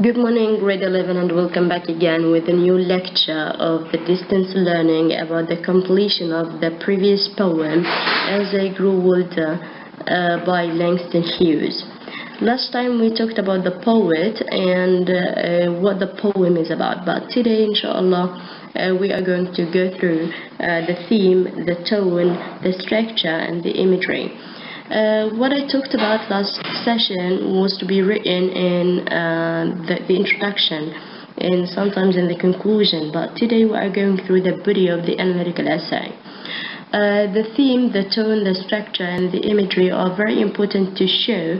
Good morning, grade 11, and welcome back again with a new lecture of the distance learning about the completion of the previous poem, As I Grew Older, by Langston Hughes. Last time we talked about the poet and what the poem is about, but today, inshallah, we are going to go through the theme, the tone, the structure, and the imagery. What I talked about last session was to be written in the introduction and sometimes in the conclusion, but today we are going through the body of the analytical essay. The theme, the tone, the structure, and the imagery are very important to show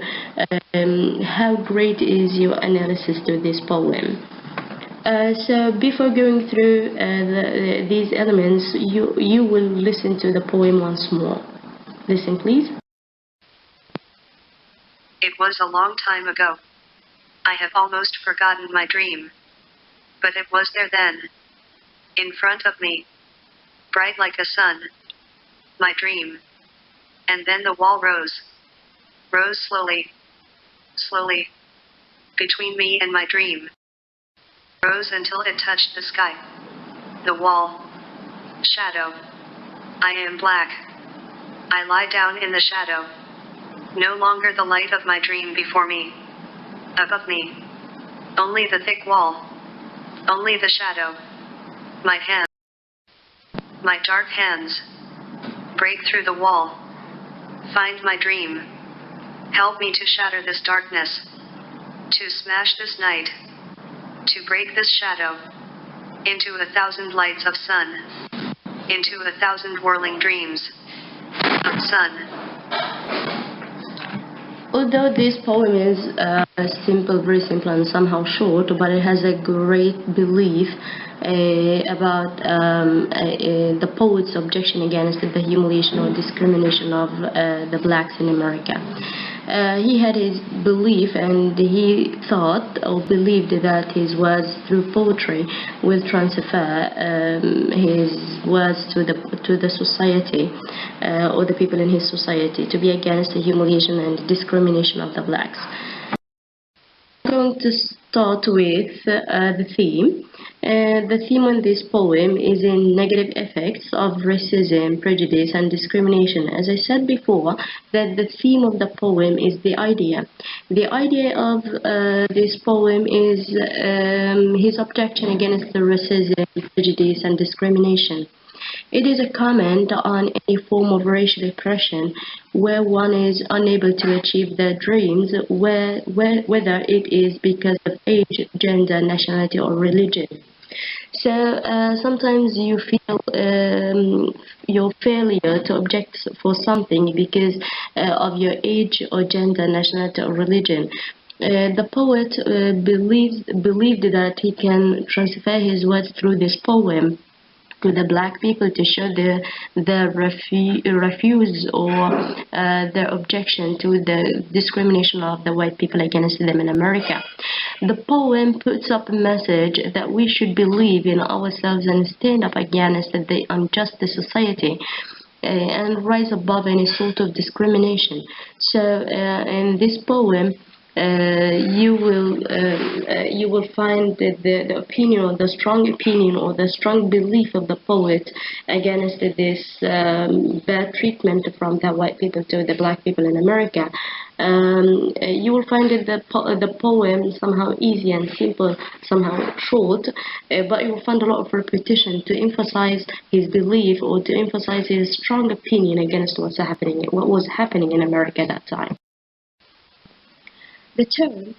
how great is your analysis to this poem. So before going through these elements, you will listen to the poem once more. Listen, please. It was a long time ago. I have almost forgotten my dream. But it was there then, in front of me, bright like a sun, my dream. And then the wall rose slowly, slowly, between me and my dream. Rose until it touched the sky, the wall, shadow. I am black. I lie down in the shadow. No longer the light of my dream before me, above me, only the thick wall, only the shadow. My hands, my dark hands, break through the wall, find my dream, help me to shatter this darkness, to smash this night, to break this shadow, into 1,000 lights of sun, into 1,000 whirling dreams of sun. Although this poem is simple, very simple and somehow short, but it has a great belief about the poet's objection against the humiliation or discrimination of the blacks in America. He had his belief and he thought or believed that his words through poetry will transfer his words to the society or the people in his society to be against the humiliation and discrimination of the blacks. I'm going to start with the theme. The theme in this poem is in negative effects of racism, prejudice, and discrimination. As I said before, that the theme of the poem is the idea. The idea of this poem is his objection against the racism, prejudice, and discrimination. It is a comment on any form of racial oppression where one is unable to achieve their dreams, whether it is because of age, gender, nationality, or religion. So sometimes you feel your failure to object for something because of your age or gender, nationality, or religion. The poet believed that he can transfer his words through this poem to the black people to show their refuse or their objection to the discrimination of the white people against them in America. The poem puts up a message that we should believe in ourselves and stand up against the unjust society and rise above any sort of discrimination. So in this poem, you will find the opinion or the strong opinion or the strong belief of the poet against this bad treatment from the white people to the black people in America. You will find the poem somehow easy and simple, somehow short, but you will find a lot of repetition to emphasize his belief or to emphasize his strong opinion against what was happening in America at that time. The tone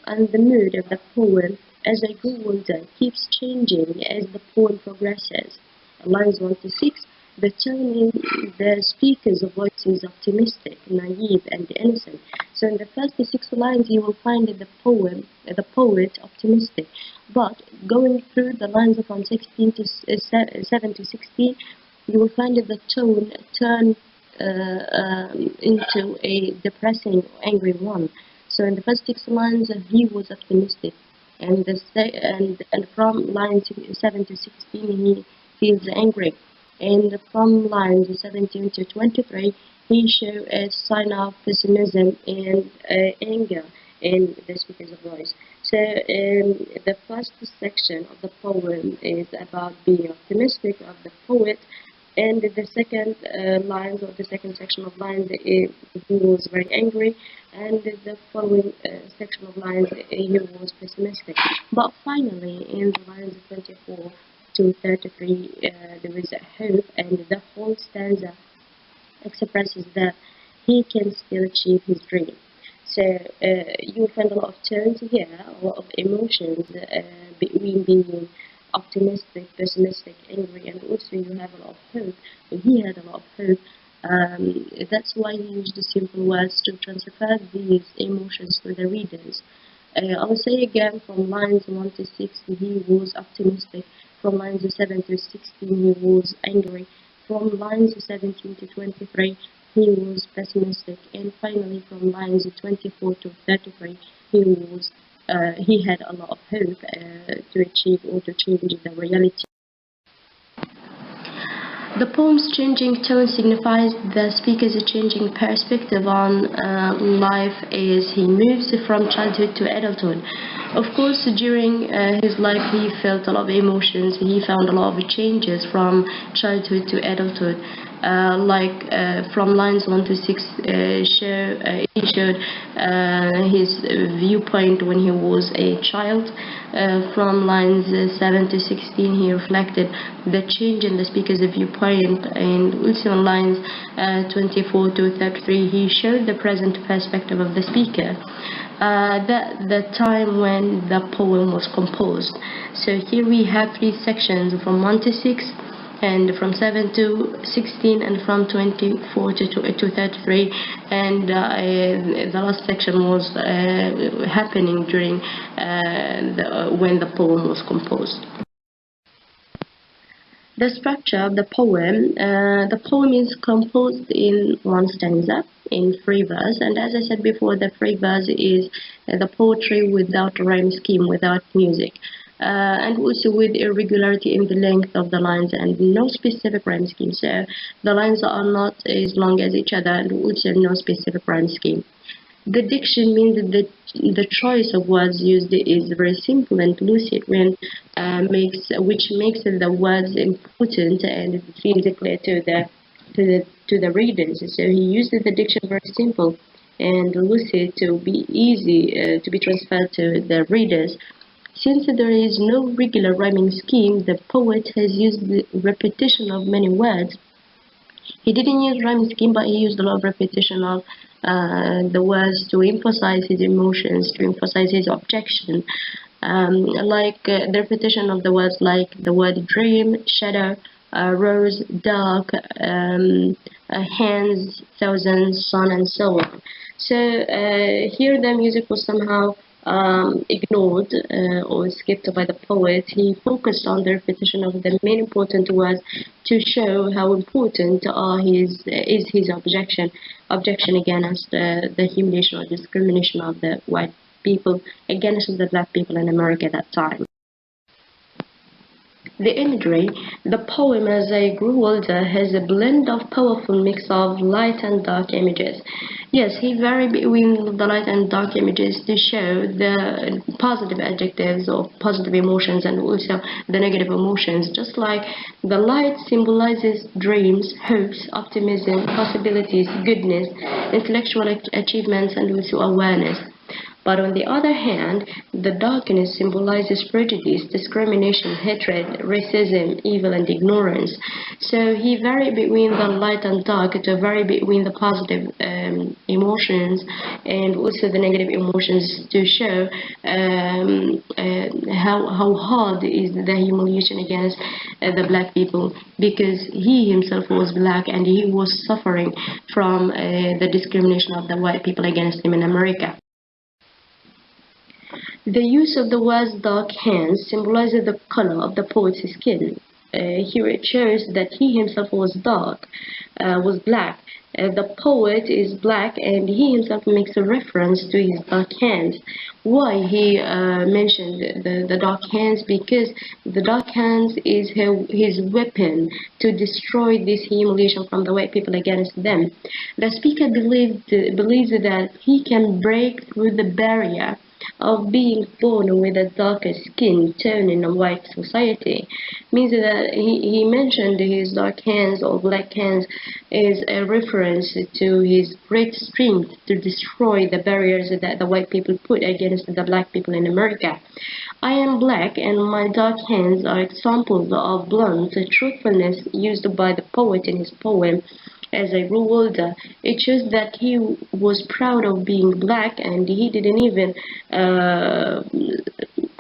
and the mood of the poem, As I Grew Older, keeps changing as the poem progresses. Lines 1 to 6, the tone in the speaker's voice is optimistic, naive, and innocent. So in the first 6 lines, you will find the poet optimistic. But going through the lines from 7 to 16, you will find the tone turn into a depressing, angry one. So in the first 6 lines, he was optimistic, and from lines 7 to 16, he feels angry, and from lines 17 to 23, he shows a sign of pessimism and anger, in the speaker's voice. So the first section of the poem is about being optimistic of the poet, and the second lines, or the second section of lines, he was very angry, and the following section of lines, he was pessimistic. But finally, in the lines 24 to 33, there is a hope, and the whole stanza expresses that he can still achieve his dream. So you find a lot of tones here, a lot of emotions between being optimistic, pessimistic, angry, and also you have a lot of hope. He had a lot of hope. That's why he used the simple words to transfer these emotions to the readers. I'll say again, from lines 1 to 6, he was optimistic. From lines 7 to 16, he was angry. From lines 17 to 23, he was pessimistic. And finally, from lines 24 to 33, he had a lot of hope to achieve or to change the reality. The poem's changing tone signifies the speaker's changing perspective on life as he moves from childhood to adulthood. Of course, during his life, he felt a lot of emotions. He found a lot of changes from childhood to adulthood. From lines 1 to 6, he showed his viewpoint when he was a child. From lines 7 to 16, he reflected the change in the speaker's viewpoint, and also on lines 24 to 33, he showed the present perspective of the speaker. The time when the poem was composed. So here we have 3 sections, from 1 to 6, and from 7 to 16, and from 24 to 33, and the last section was happening during when the poem was composed. The structure of the poem is composed in one stanza, in 3 verses, and as I said before, the 3 verses is the poetry without a rhyme scheme, without music. And also with irregularity in the length of the lines and no specific rhyme scheme. So the lines are not as long as each other, and also no specific rhyme scheme. The diction means that the choice of words used is very simple and lucid, which makes the words important and it seems clear to the readers. So he used the diction very simple and lucid to be easy to be transferred to the readers. Since there is no regular rhyming scheme, the poet has used the repetition of many words. He didn't use rhyming scheme, but he used a lot of repetition of the words to emphasize his emotions, to emphasize his objection. The repetition of the words like the word dream, shatter, rose, dark, hands, thousands, sun, and so on. So here the music was somehow ignored or skipped by the poet. He focused on the repetition of the main important words to show how important is his objection against the humiliation or discrimination of the white people against the black people in America at that time. The imagery, the poem as I grew older has a blend of powerful mix of light and dark images. Yes, he varied between the light and dark images to show the positive adjectives or positive emotions and also the negative emotions. Just like the light symbolizes dreams, hopes, optimism, possibilities, goodness, intellectual achievements, and also awareness. But on the other hand, the darkness symbolizes prejudice, discrimination, hatred, racism, evil, and ignorance. So he varied between the light and dark to vary between the positive emotions and also the negative emotions to show how hard is the humiliation against the black people, because he himself was black and he was suffering from the discrimination of the white people against him in America. The use of the words dark hands symbolizes the color of the poet's skin. Here it shows that he himself was dark, was black, The poet is black, and he himself makes a reference to his dark hands. Why he mentioned the dark hands? Because the dark hands is his weapon to destroy this humiliation from the white people against them. The speaker believes that he can break through the barrier of being born with a darker skin tone in a white society. Means that he mentioned his dark hands or black hands is a reference to his great strength to destroy the barriers that the white people put against the black people in America. I am black, and my dark hands are examples of blunt truthfulness used by the poet in his poem. As I grew older, it shows that he was proud of being black, and he didn't even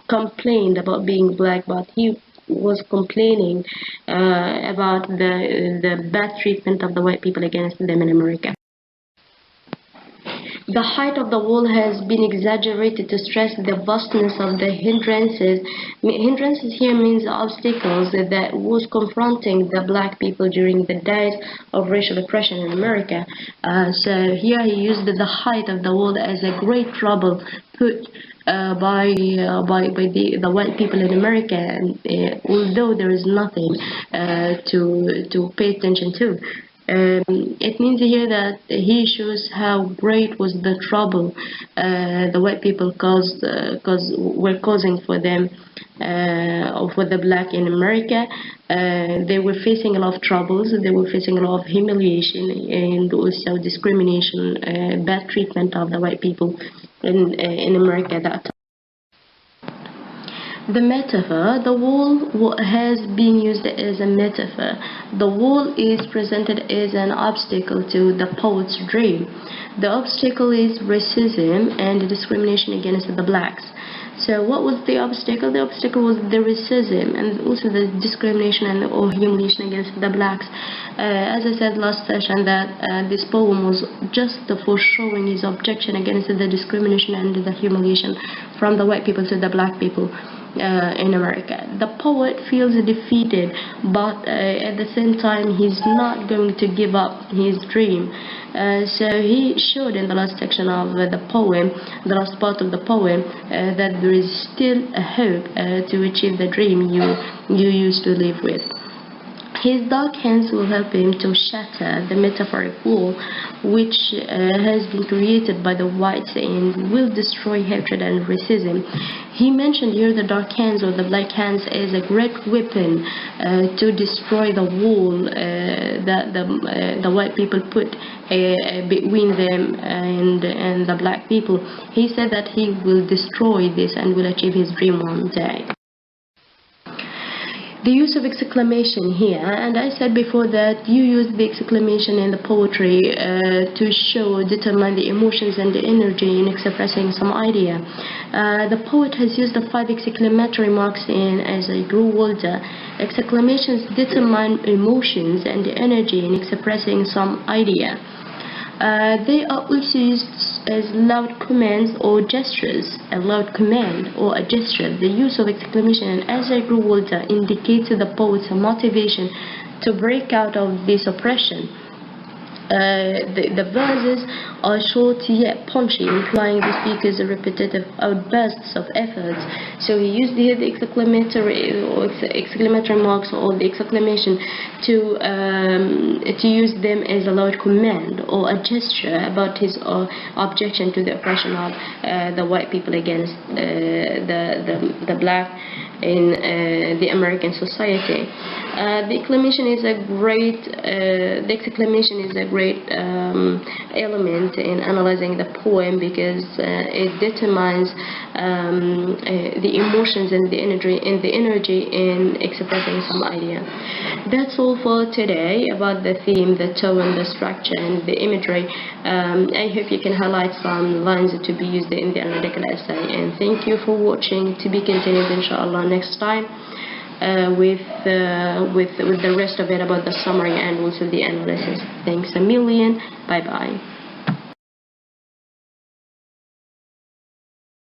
complain about being black, but he was complaining about the bad treatment of the white people against them in America. The height of the wall has been exaggerated to stress the vastness of the hindrances. Hindrances here means obstacles that was confronting the black people during the days of racial oppression in America. So here he used the height of the wall as a great trouble put by the white people in America, and although there is nothing to pay attention to. It means here that he shows how great was the trouble the white people were causing for them, or for the black in America. They were facing a lot of troubles. They were facing a lot of humiliation and also discrimination, bad treatment of the white people in America at that time. The metaphor, the wall has been used as a metaphor. The wall is presented as an obstacle to the poet's dream. The obstacle is racism and discrimination against the blacks. So what was the obstacle? The obstacle was the racism and also the discrimination or humiliation against the blacks. As I said last session, that this poem was just for showing his objection against the discrimination and the humiliation from the white people to the black people in America. The poet feels defeated, but at the same time he's not going to give up his dream. So he showed in the last section of the poem, the last part of the poem, that there is still a hope to achieve the dream you used to live with. His dark hands will help him to shatter the metaphoric wall which has been created by the whites and will destroy hatred and racism. He mentioned here the dark hands or the black hands as a great weapon to destroy the wall that the white people put between them and the black people. He said that he will destroy this and will achieve his dream one day. The use of exclamation here, and I said before that you use the exclamation in the poetry to show or determine the emotions and the energy in expressing some idea. The poet has used the 5 exclamatory marks in As I Grew Older. Exclamations determine emotions and the energy in expressing some idea. They are also used as loud commands or gestures. A loud command or a gesture. The use of exclamation and As I Grew Older indicates to the poet's motivation to break out of this oppression. The verses are short yet punchy, implying the speaker's repetitive outbursts of efforts. So he used here the exclamatory marks or the exclamation to use them as a loud command or a gesture about his objection to the oppression of the white people against the black in the American society. The exclamation is a great element in analyzing the poem because it determines the emotions and the energy in expressing some idea. That's all for today about the theme, the tone, the structure, and the imagery. I hope you can highlight some lines to be used in the analytical essay. And thank you for watching. To be continued, inshallah, next time. With the rest of it about the summary and also the analysis. Thanks a million. Bye bye.